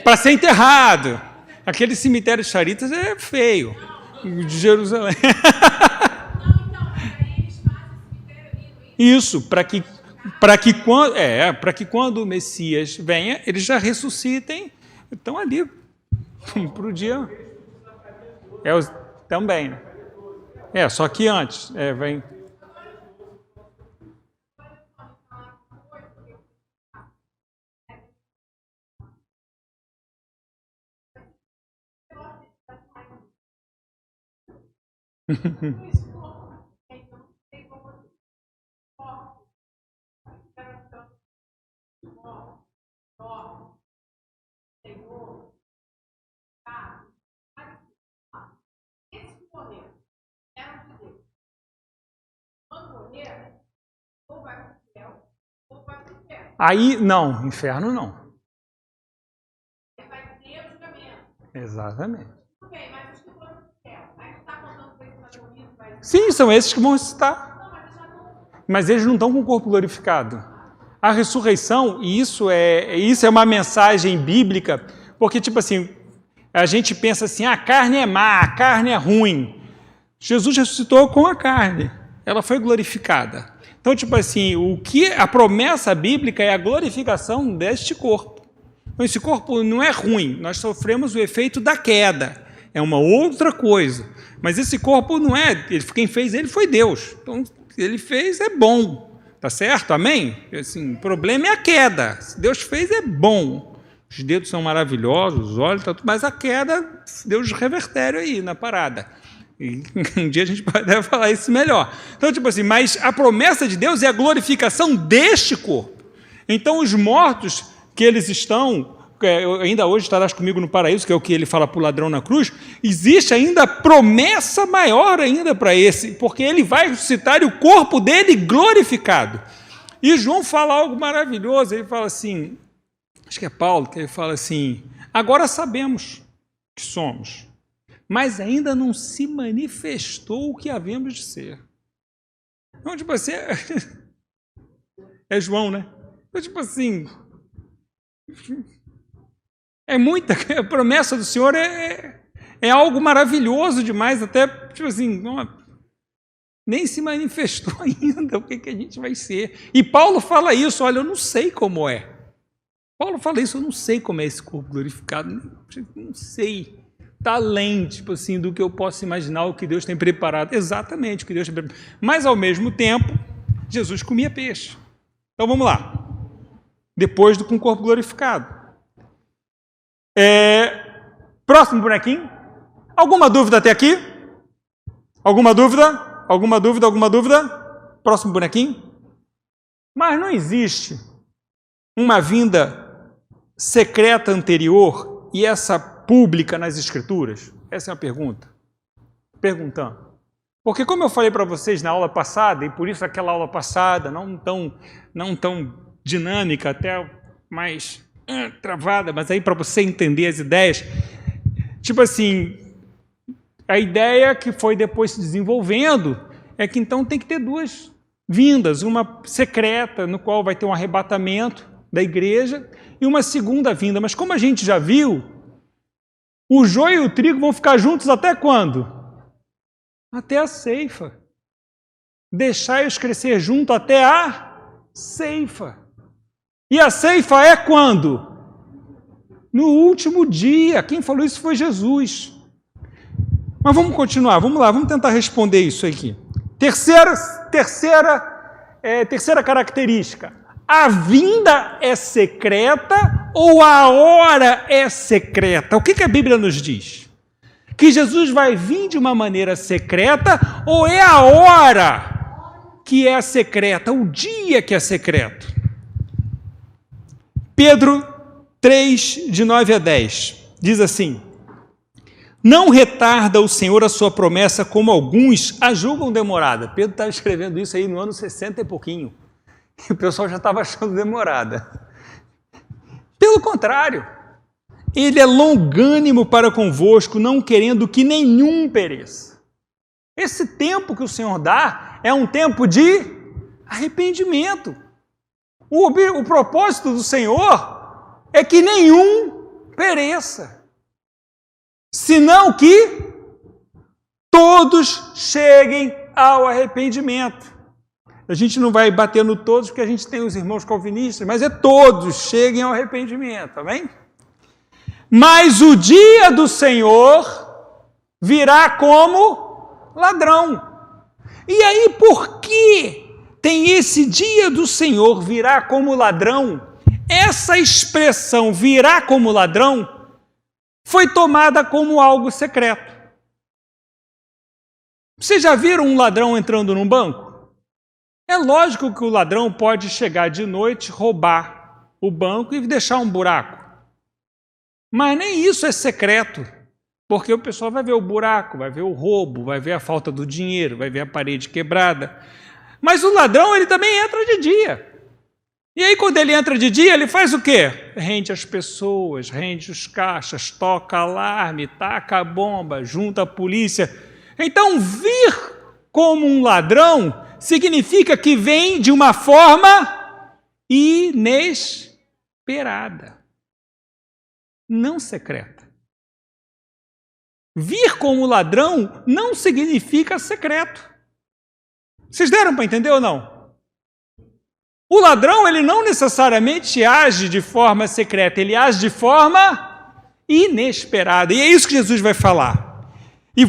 Para ser enterrado. Aquele cemitério de Charitas é feio. De Jerusalém. Isso, para que quando o Messias venha, eles já ressuscitem. Estão ali para o dia. Também, né? Só que antes. Vem. Aí, não, inferno não. Exatamente. Sim, são esses que vão ressuscitar. Mas eles não estão com o corpo glorificado. A ressurreição, e isso é uma mensagem bíblica, porque, tipo assim, a gente pensa assim, a carne é má, a carne é ruim. Jesus ressuscitou com a carne, ela foi glorificada. Então, tipo assim, a promessa bíblica é a glorificação deste corpo. Então, esse corpo não é ruim, nós sofremos o efeito da queda, é uma outra coisa. Mas esse corpo não é, quem fez ele foi Deus. Então, ele fez é bom, tá certo? Amém? Assim, o problema é a queda. Se Deus fez é bom, os dedos são maravilhosos, os olhos, tá tudo, mas a queda deu os revertério aí na parada. E um dia a gente pode até falar isso melhor. Então, tipo assim, mas a promessa de Deus é a glorificação deste corpo. Então, os mortos que eles estão, ainda hoje estarás comigo no paraíso, que é o que ele fala para o ladrão na cruz, existe ainda promessa maior ainda para esse, porque ele vai ressuscitar e o corpo dele glorificado. E João fala algo maravilhoso, ele fala assim, acho que é Paulo, que ele fala assim, agora sabemos que somos, mas ainda não se manifestou o que havemos de ser. Então, tipo assim, é João, né? Então, tipo assim, a promessa do Senhor é algo maravilhoso demais, até, tipo assim, nem se manifestou ainda o que a gente vai ser. E Paulo fala isso, olha, eu não sei como é. Paulo fala isso, eu não sei como é esse corpo glorificado, não sei. Está além, tipo assim, do que eu posso imaginar, o que Deus tem preparado. Exatamente o que Deus tem preparado. Mas, ao mesmo tempo, Jesus comia peixe. Então, vamos lá. Depois com o corpo glorificado. Próximo bonequinho. Alguma dúvida até aqui? Alguma dúvida? Alguma dúvida? Alguma dúvida? Próximo bonequinho. Mas não existe uma vinda secreta anterior e essa pública nas Escrituras? Essa é uma pergunta. Perguntando. Porque como eu falei para vocês na aula passada, e por isso aquela aula passada, não tão dinâmica, até mais travada, mas aí para você entender as ideias, tipo assim, a ideia que foi depois se desenvolvendo é que então tem que ter duas vindas, uma secreta, no qual vai ter um arrebatamento da igreja, e uma segunda vinda. Mas como a gente já viu, o joio e o trigo vão ficar juntos até quando? Até a ceifa. Deixai-os crescer junto até a ceifa. E a ceifa é quando? No último dia. Quem falou isso foi Jesus. Mas vamos continuar, vamos lá, vamos tentar responder isso aqui. Terceira característica. A vinda é secreta ou a hora é secreta? O que a Bíblia nos diz? Que Jesus vai vir de uma maneira secreta ou é a hora que é secreta, o dia que é secreto? Pedro 3, de 9 a 10, diz assim: não retarda o Senhor a sua promessa, como alguns a julgam demorada. Pedro estava escrevendo isso aí no ano 60 e pouquinho. E o pessoal já estava achando demorada. Pelo contrário, ele é longânimo para convosco, não querendo que nenhum pereça. Esse tempo que o Senhor dá é um tempo de arrependimento. O propósito do Senhor é que nenhum pereça, senão que todos cheguem ao arrependimento. A gente não vai bater no todos, porque a gente tem os irmãos calvinistas, mas é todos cheguem ao arrependimento, amém? Mas o dia do Senhor virá como ladrão. E aí, por que tem esse dia do Senhor virá como ladrão? Essa expressão virá como ladrão foi tomada como algo secreto. Vocês já viram um ladrão entrando num banco? É lógico que o ladrão pode chegar de noite, roubar o banco e deixar um buraco. Mas nem isso é secreto, porque o pessoal vai ver o buraco, vai ver o roubo, vai ver a falta do dinheiro, vai ver a parede quebrada. Mas o ladrão, ele também entra de dia. E aí, quando ele entra de dia, ele faz o quê? Rende as pessoas, rende os caixas, toca alarme, taca a bomba, junta a polícia. Então, vir como um ladrão significa que vem de uma forma inesperada, não secreta. Vir como ladrão não significa secreto. Vocês deram para entender ou não? O ladrão, ele não necessariamente age de forma secreta, ele age de forma inesperada. E é isso que Jesus vai falar. E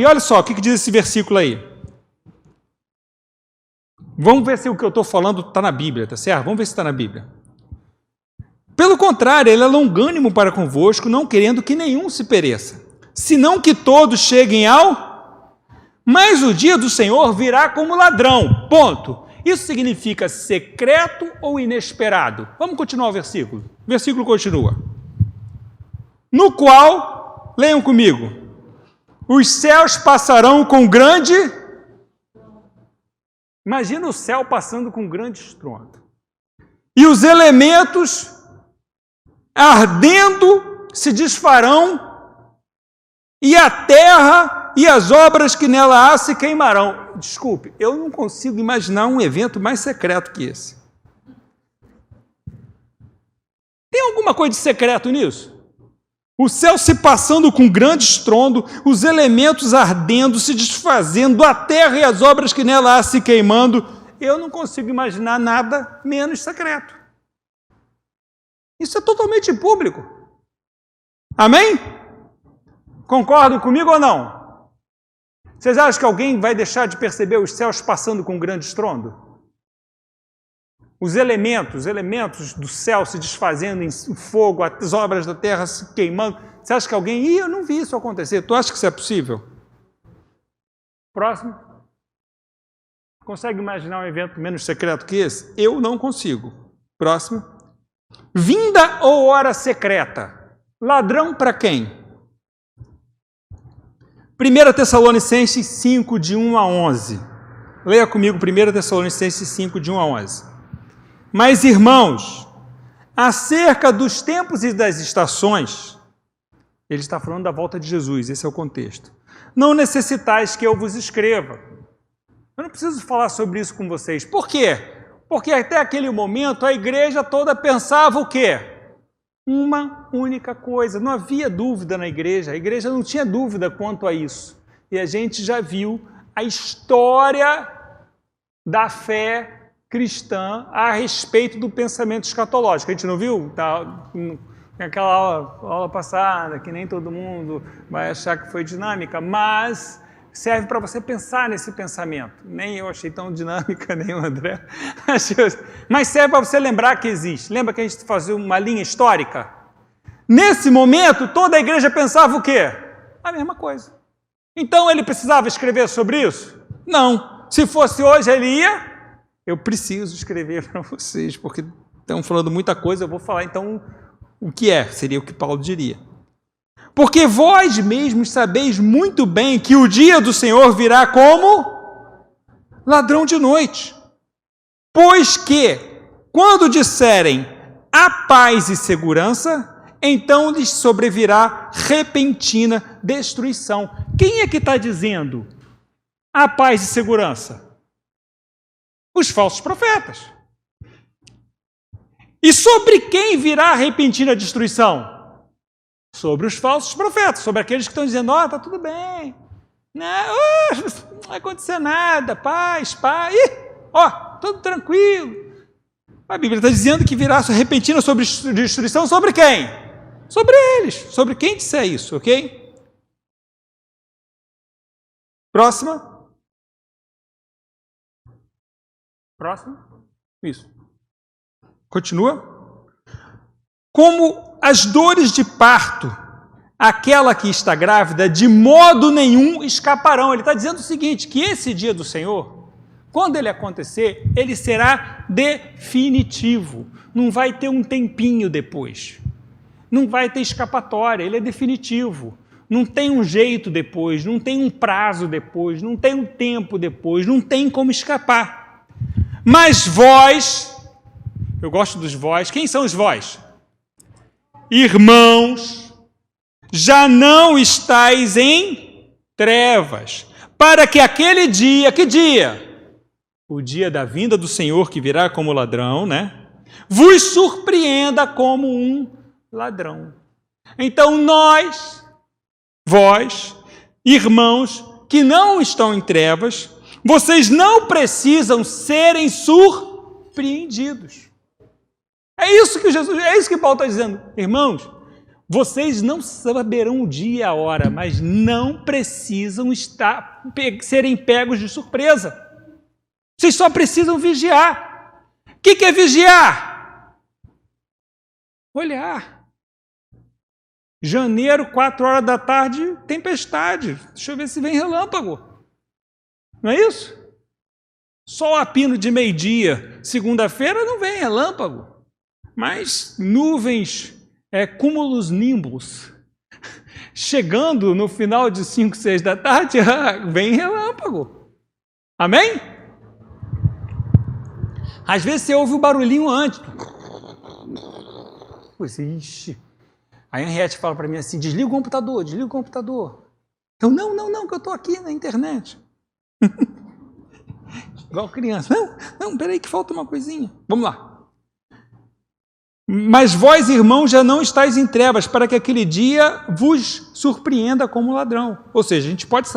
olha só, o que diz esse versículo aí? Vamos ver se o que eu estou falando está na Bíblia, tá certo? Vamos ver se está na Bíblia. contrário, ele é longânimo para convosco, não querendo que nenhum se pereça, senão que todos cheguem ao... Mas o dia do Senhor virá como ladrão, ponto. Isso significa secreto ou inesperado? Vamos continuar o versículo. O versículo continua. No qual, leiam comigo, os céus passarão com grande... Imagina o céu passando com grande estrondo. E os elementos ardendo se desfarão, e a terra e as obras que nela há se queimarão. Desculpe, eu não consigo imaginar um evento mais secreto que esse. Tem alguma coisa de secreto nisso? O céu se passando com grande estrondo, os elementos ardendo, se desfazendo, a terra e as obras que nela há se queimando. Eu não consigo imaginar nada menos secreto. Isso é totalmente público. Amém? Concordam comigo ou não? Vocês acham que alguém vai deixar de perceber os céus passando com grande estrondo? Os elementos do céu se desfazendo em fogo, as obras da terra se queimando. Você acha que alguém... eu não vi isso acontecer. Tu acha que isso é possível? Próximo. Consegue imaginar um evento menos secreto que esse? Eu não consigo. Próximo. Vinda ou hora secreta? Ladrão para quem? 1 Tessalonicenses 5, de 1 a 11. Leia comigo 1 Tessalonicenses 5, de 1 a 11. Mas, irmãos, acerca dos tempos e das estações, ele está falando da volta de Jesus, esse é o contexto. Não necessitais que eu vos escreva. Eu não preciso falar sobre isso com vocês. Por quê? Porque até aquele momento a igreja toda pensava o quê? Uma única coisa. Não havia dúvida na igreja. A igreja não tinha dúvida quanto a isso. E a gente já viu a história da fé cristã a respeito do pensamento escatológico. A gente não viu? Tá, aquela aula passada, que nem todo mundo vai achar que foi dinâmica, mas serve para você pensar nesse pensamento. Nem eu achei tão dinâmica, nem o André. Mas serve para você lembrar que existe. Lembra que a gente fazia uma linha histórica? Nesse momento, toda a igreja pensava o quê? A mesma coisa. Então ele precisava escrever sobre isso? Não. Se fosse hoje, ele ia... Eu preciso escrever para vocês, porque estão falando muita coisa, eu vou falar então o que é, seria o que Paulo diria. Porque vós mesmos sabeis muito bem que o dia do Senhor virá como ladrão de noite. Pois que, quando disserem a paz e segurança, então lhes sobrevirá repentina destruição. Quem é que está dizendo a paz e segurança? Os falsos profetas. E sobre quem virá a repentina destruição? Sobre os falsos profetas, sobre aqueles que estão dizendo, tá tudo bem, não vai acontecer nada, paz, tudo tranquilo. A Bíblia está dizendo que virá a repentina sobre destruição sobre quem? Sobre eles, sobre quem disser isso, ok? Próxima. Próximo. Isso. Continua. Como as dores de parto, aquela que está grávida, de modo nenhum escaparão. Ele está dizendo o seguinte, que esse dia do Senhor, quando ele acontecer, ele será definitivo. Não vai ter um tempinho depois. Não vai ter escapatória, ele é definitivo. Não tem um jeito depois, não tem um prazo depois, não tem um tempo depois, não tem como escapar. Mas vós, eu gosto dos vós, quem são os vós? Irmãos, já não estáis em trevas, para que aquele dia, que dia? O dia da vinda do Senhor, que virá como ladrão, né? Vos surpreenda como um ladrão. Então vós, irmãos, que não estão em trevas, vocês não precisam serem surpreendidos. É isso que Paulo está dizendo. Irmãos, vocês não saberão o dia e a hora, mas não precisam serem pegos de surpresa. Vocês só precisam vigiar. O que é vigiar? olhar. Janeiro, 4 horas da tarde, tempestade. Deixa eu ver se vem relâmpago. Não é isso? Sol a pino de meio-dia, segunda-feira não vem relâmpago. Mas nuvens, cúmulos nimbus. Chegando no final de 5, 6 da tarde, vem relâmpago. Amém? Às vezes você ouve o barulhinho antes. Pois, ixi. Aí a Henriette fala para mim assim, desliga o computador, desliga o computador. Eu, não, que eu estou aqui na internet. Igual criança. Não, peraí que falta uma coisinha. Vamos lá. Mas vós, irmãos, já não estáis em trevas, para que aquele dia vos surpreenda como ladrão. Ou seja, a gente pode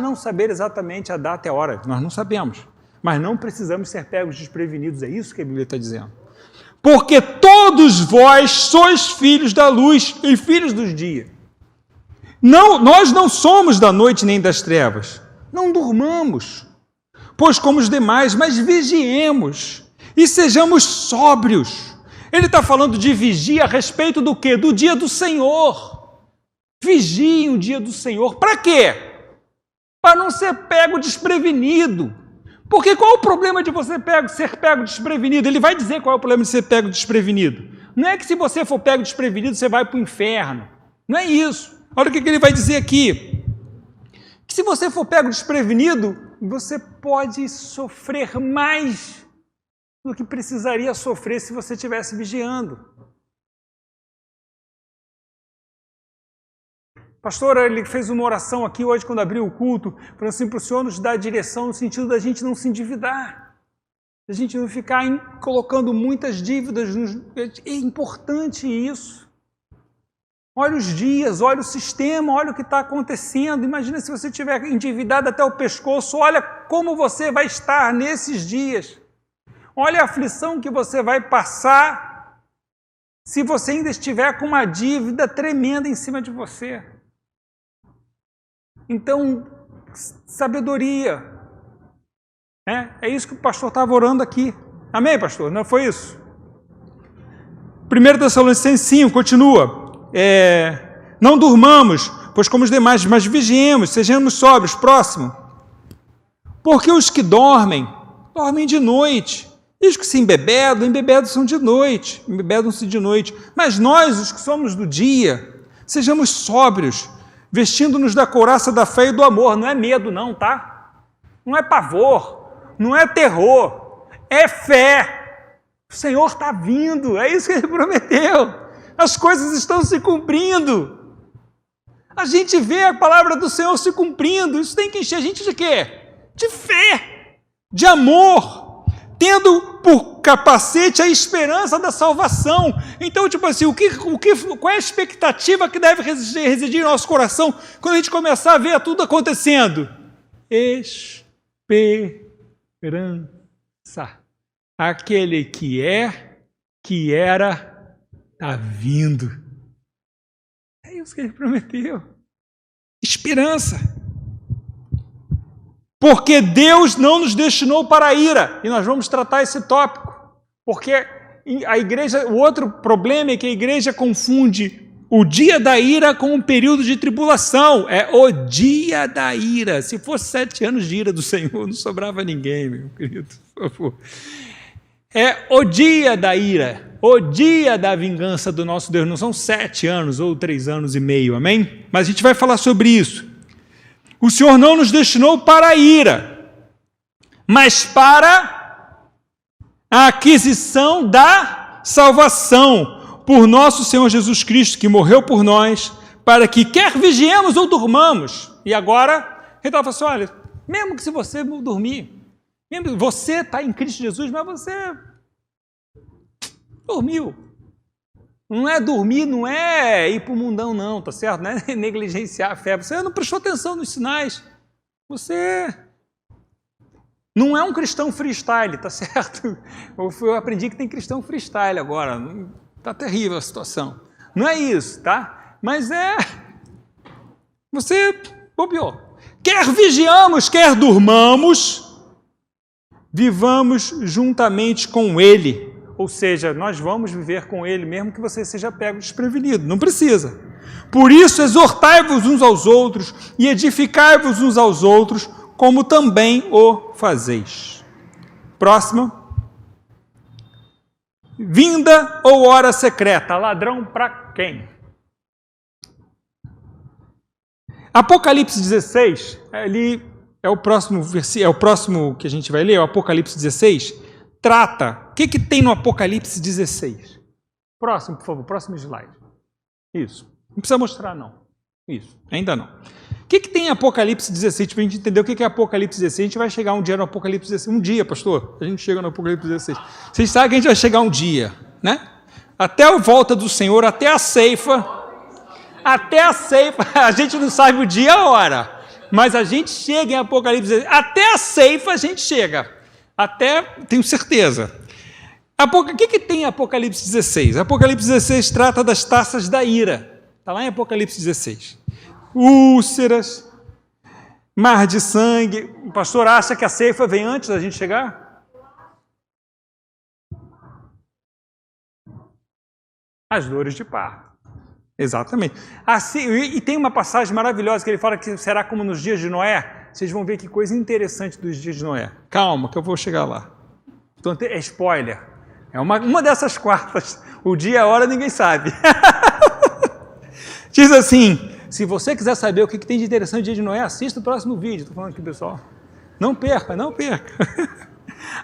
não saber exatamente a data e a hora, nós não sabemos. Mas não precisamos ser pegos desprevenidos, é isso que a Bíblia está dizendo. Porque todos vós sois filhos da luz e filhos dos dias. Nós não somos da noite nem das trevas. Não durmamos, pois como os demais, mas vigiemos e sejamos sóbrios. Ele está falando de vigia a respeito do quê? Do dia do Senhor. Vigiem o dia do Senhor. Para quê? Para não ser pego desprevenido. Porque qual é o problema de você ser pego desprevenido? Ele vai dizer qual é o problema de ser pego desprevenido. Não é que se você for pego desprevenido, você vai para o inferno. Não é isso. Olha o que ele vai dizer aqui. Que se você for pego desprevenido, você pode sofrer mais do que precisaria sofrer se você estivesse vigiando. Pastor, ele fez uma oração aqui hoje, quando abriu o culto, falando assim, para o Senhor nos dar direção no sentido da gente não se endividar, da gente não ficar colocando muitas dívidas. É importante isso. Olha os dias, olha o sistema, olha o que está acontecendo. Imagina se você estiver endividado até o pescoço, olha como você vai estar nesses dias. Olha a aflição que você vai passar se você ainda estiver com uma dívida tremenda em cima de você. Então, sabedoria. É isso que o pastor estava orando aqui. Amém, pastor? Não foi isso? 1 Tessalonicenses 5, continua. Não durmamos, pois como os demais, mas vigiemos, sejamos sóbrios. Próximo. Porque os que dormem de noite. E os que se embebedam-se de noite. Mas nós, os que somos do dia, sejamos sóbrios, vestindo-nos da couraça da fé e do amor. Não é medo não, tá? Não é pavor, não é terror, é fé. O Senhor está vindo, é isso que Ele prometeu. As coisas estão se cumprindo. A gente vê a palavra do Senhor se cumprindo. Isso tem que encher a gente de quê? De fé, de amor, tendo por capacete a esperança da salvação. Então, tipo assim, qual é a expectativa que deve residir em nosso coração quando a gente começar a ver tudo acontecendo? Esperança. Aquele que era, está vindo. É isso que Ele prometeu. Esperança. Porque Deus não nos destinou para a ira. E nós vamos tratar esse tópico. Porque a igreja, o outro problema é que a igreja confunde o dia da ira com o período de tribulação. É o dia da ira. Se fosse 7 anos de ira do Senhor, não sobrava ninguém, meu querido, por favor. É o dia da ira, o dia da vingança do nosso Deus. Não são 7 anos ou 3 anos e meio, amém? Mas a gente vai falar sobre isso. O Senhor não nos destinou para a ira, mas para a aquisição da salvação por nosso Senhor Jesus Cristo, que morreu por nós, para que quer vigiemos ou durmamos. E agora, ele estava falando assim, olha, mesmo que se você dormir, mesmo você está em Cristo Jesus, mas você dormiu. Não é dormir, não é ir para o mundão não, tá certo? Não é negligenciar a fé. Você não prestou atenção nos sinais. Você não é um cristão freestyle, tá certo? Eu aprendi que tem cristão freestyle agora. Tá terrível a situação. Não é isso, tá? Mas você bobeou. Quer vigiamos, quer durmamos, vivamos juntamente com Ele. Ou seja, nós vamos viver com ele, mesmo que você seja pego desprevenido. Não precisa. Por isso, exortai-vos uns aos outros e edificai-vos uns aos outros, como também o fazeis. Próximo. Vinda ou hora secreta. Ladrão para quem? Apocalipse 16, ali é o próximo versículo, é o próximo que a gente vai ler, o Apocalipse 16, trata. O que tem no Apocalipse 16? Próximo, por favor, próximo slide. Isso. Não precisa mostrar, não. Isso, ainda não. O que tem em Apocalipse 16? Para a gente entender o que é Apocalipse 16, a gente vai chegar um dia no Apocalipse 16. Um dia, pastor, a gente chega no Apocalipse 16. Vocês sabem que a gente vai chegar um dia, né? Até a volta do Senhor, até a ceifa, a gente não sabe o dia e a hora, mas a gente chega em Apocalipse 16. Até a ceifa a gente chega. Até, tenho certeza. O que tem em Apocalipse 16? Apocalipse 16 trata das taças da ira. Está lá em Apocalipse 16. Úlceras, mar de sangue. O pastor acha que a ceifa vem antes da gente chegar? As dores de parto. Exatamente. Assim, e tem uma passagem maravilhosa que ele fala que será como nos dias de Noé. Vocês vão ver que coisa interessante dos dias de Noé. Calma, que eu vou chegar lá. Então, é spoiler. É uma dessas quartas. O dia e a hora ninguém sabe. Diz assim, se você quiser saber o que tem de interessante no dia de Noé, assista o próximo vídeo. Estou falando aqui, pessoal. Não perca, não perca.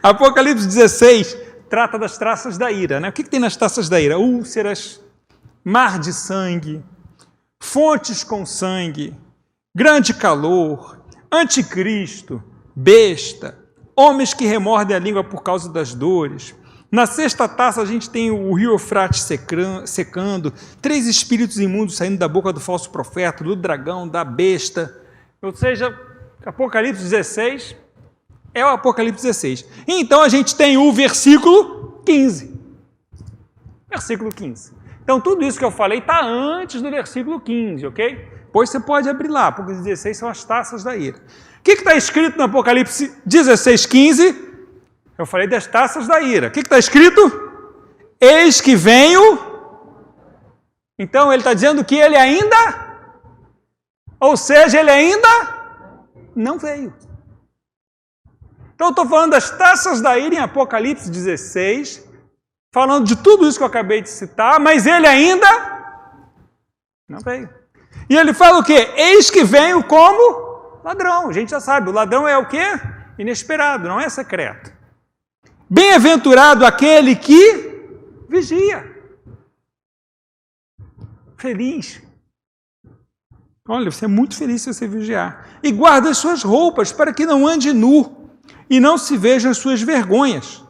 Apocalipse 16 trata das taças da ira. Né? O que tem nas taças da ira? Úlceras, mar de sangue, fontes com sangue, grande calor, anticristo, besta, homens que remordem a língua por causa das dores. Na sexta taça a gente tem o rio Eufrates secando, 3 espíritos imundos saindo da boca do falso profeta, do dragão, da besta. Ou seja, Apocalipse 16 é o Apocalipse 16. Então a gente tem o versículo 15. Versículo 15. Então tudo isso que eu falei está antes do versículo 15, ok? Pois você pode abrir lá, porque 16 são as taças da ira. O que está escrito no Apocalipse 16, 15? Eu falei das taças da ira. O que está escrito? Eis que venho. Então ele está dizendo que ele ainda, ou seja, ele ainda não veio. Então eu estou falando das taças da ira em Apocalipse 16, falando de tudo isso que eu acabei de citar, mas ele ainda não veio. E ele fala o quê? Eis que venho como ladrão. A gente já sabe, o ladrão é o quê? Inesperado, não é secreto. Bem-aventurado aquele que vigia. Feliz. Olha, você é muito feliz se você vigiar. E guarda as suas roupas para que não ande nu e não se vejam as suas vergonhas.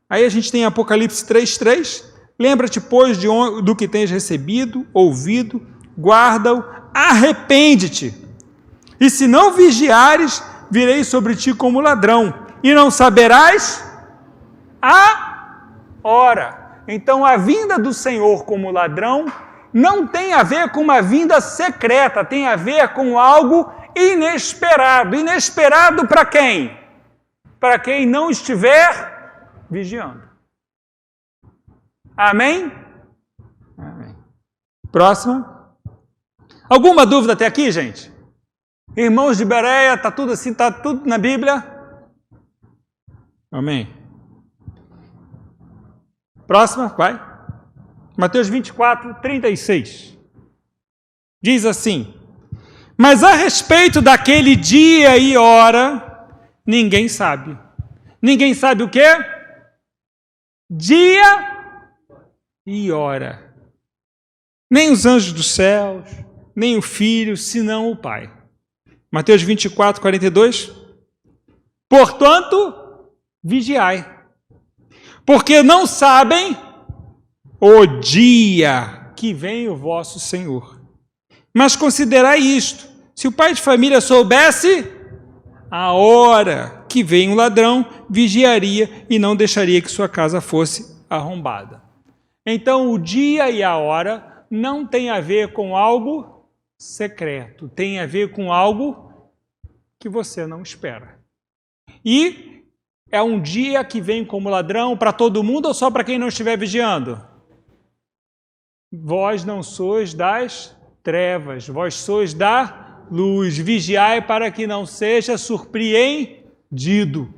Aí a gente tem Apocalipse 3:3. Lembra-te, pois, do que tens recebido, ouvido, guarda-o, arrepende-te. E se não vigiares, virei sobre ti como ladrão, e não saberás a hora. Então a vinda do Senhor como ladrão não tem a ver com uma vinda secreta, tem a ver com algo inesperado. Inesperado para quem? Para quem não estiver vigiando. Amém? Amém. Próxima. Alguma dúvida até aqui, gente? Irmãos de Bereia, está tudo assim, está tudo na Bíblia? Amém. Próxima, vai. Mateus 24, 36. Diz assim: mas a respeito daquele dia e hora, ninguém sabe. Ninguém sabe o quê? Dia e hora. Nem os anjos dos céus, nem o Filho, senão o Pai. Mateus 24, 42. Portanto, vigiai. Porque não sabem o dia que vem o vosso Senhor. Mas considerai isto: se o pai de família soubesse a hora que vem o ladrão, vigiaria e não deixaria que sua casa fosse arrombada. Então, o dia e a hora não tem a ver com algo secreto, tem a ver com algo que você não espera. E É um dia que vem como ladrão para todo mundo ou só para quem não estiver vigiando? Vós não sois das trevas, vós sois da luz. Vigiai para que não seja surpreendido.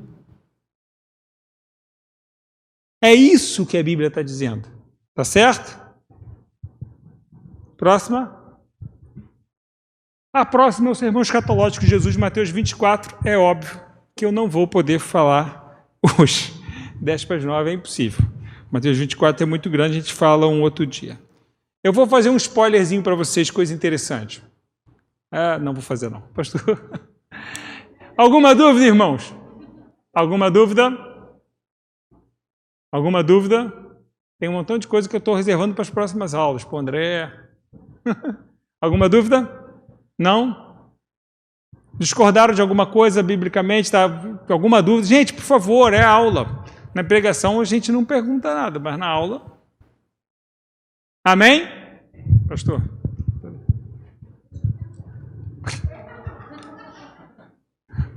É isso que a Bíblia está dizendo. Tá certo? Próxima. A próxima é o sermão escatológico de Jesus, Mateus 24. É óbvio que eu não vou poder falar hoje. 10:09 é impossível. Mateus 24 é muito grande, a gente fala um outro dia. Eu vou fazer um spoilerzinho para vocês, coisa interessante. Não vou fazer não, pastor. Alguma dúvida, irmãos? Alguma dúvida? Alguma dúvida? Tem um montão de coisa que eu estou reservando para as próximas aulas, para o André. Alguma dúvida? Não? Discordaram de alguma coisa biblicamente? Tá? Alguma dúvida? Gente, por favor, é aula. Na pregação a gente não pergunta nada, mas na aula... Amém? Pastor?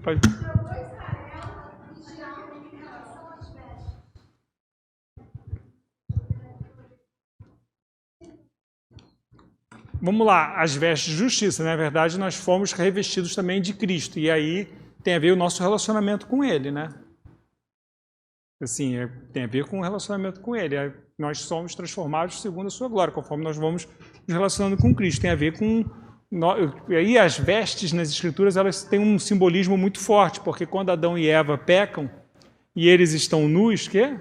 Pode. Vamos lá, as vestes de justiça. Na verdade, nós fomos revestidos também de Cristo. E aí tem a ver o nosso relacionamento com Ele, né? Assim, tem a ver com o relacionamento com Ele. Nós somos transformados segundo a sua glória, conforme nós vamos nos relacionando com Cristo. Tem a ver com... E aí as vestes nas Escrituras, elas têm um simbolismo muito forte, porque quando Adão e Eva pecam e eles estão nus, quê?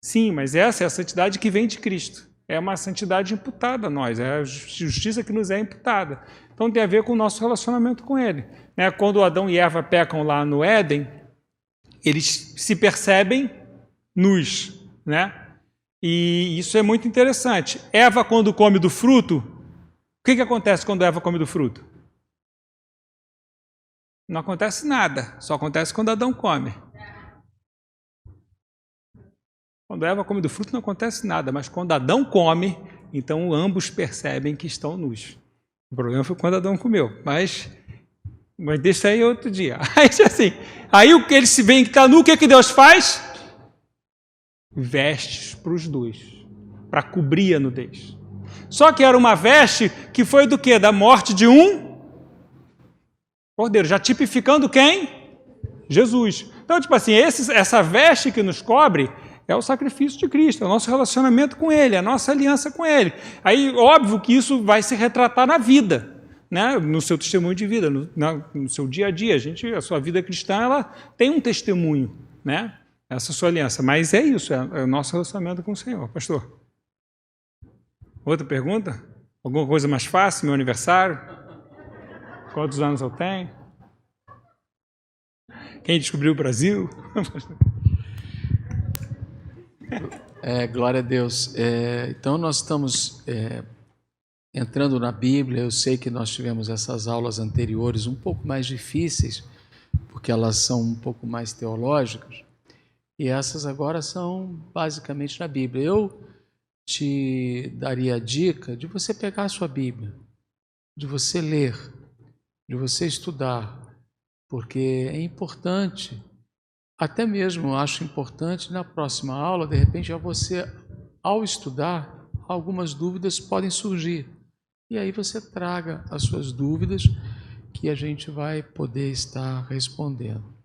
Sim, mas essa é a santidade que vem de Cristo. É uma santidade imputada a nós, é a justiça que nos é imputada. Então tem a ver com o nosso relacionamento com Ele. Quando Adão e Eva pecam lá no Éden, eles se percebem nus, né? E isso é muito interessante. Eva, quando come do fruto, o que acontece quando Eva come do fruto? Não acontece nada, só acontece quando Adão come. Quando Eva come do fruto não acontece nada, mas quando Adão come, então ambos percebem que estão nus. O problema foi quando Adão comeu, mas deixa aí outro dia. Aí o que ele se vê que está nu, o que Deus faz? Vestes para os dois, para cobrir a nudez. Só que era uma veste que foi do quê? Da morte de um cordeiro, já tipificando quem? Jesus. Então, essa veste que nos cobre é o sacrifício de Cristo, é o nosso relacionamento com Ele, a nossa aliança com Ele. Aí, óbvio que isso vai se retratar na vida, né? No seu testemunho de vida, no seu dia a dia. A sua vida cristã, ela tem um testemunho, né? Essa sua aliança. Mas é isso, é o nosso relacionamento com o Senhor. Pastor? Outra pergunta? Alguma coisa mais fácil? Meu aniversário? Quantos anos eu tenho? Quem descobriu o Brasil? Glória a Deus. Então nós estamos entrando na Bíblia. Eu sei que nós tivemos essas aulas anteriores um pouco mais difíceis, porque elas são um pouco mais teológicas, e essas agora são basicamente na Bíblia. Eu te daria a dica de você pegar a sua Bíblia, de você ler, de você estudar, porque é importante. Até mesmo acho importante na próxima aula, de repente, você, ao estudar, algumas dúvidas podem surgir. E aí você traga as suas dúvidas que a gente vai poder estar respondendo.